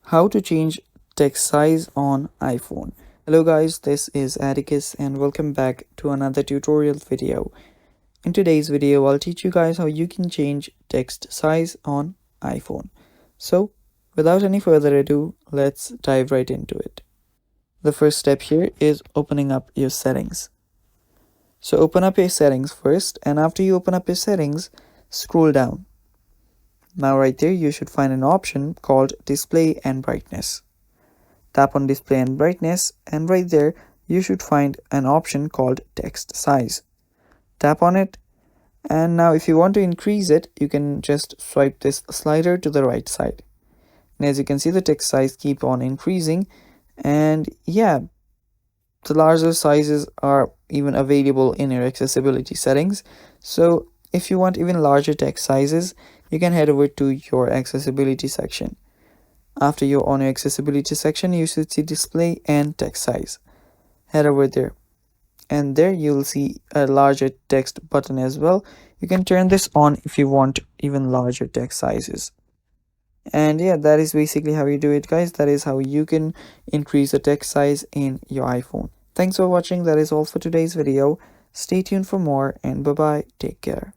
How to change text size on iPhone. Hello guys, this is Atticus and welcome back to another tutorial video. In today's video, I'll teach you guys how you can change text size on iPhone. So, without any further ado, let's dive right into it. The first step here is opening up your settings. So open up your settings first, and after you open up your settings, scroll down. Now right there you should find an option called display and brightness. Tap on display and brightness, and right there you should find an option called text size. Tap on it, and now if you want to increase it, you can just swipe this slider to the right side. And as you can see, the text size keep on increasing, and yeah, the larger sizes are even available in your accessibility settings. So if you want even larger text sizes, you can head over to your accessibility section. After you're on your accessibility section, you should see display and text size. Head over there, and there you'll see a larger text button as well. You can turn this on if you want even larger text sizes. And yeah, that is basically how you do it, guys. That is how you can increase the text size in your iPhone. Thanks for watching. That is all for today's video. Stay tuned for more, and bye bye. Take care.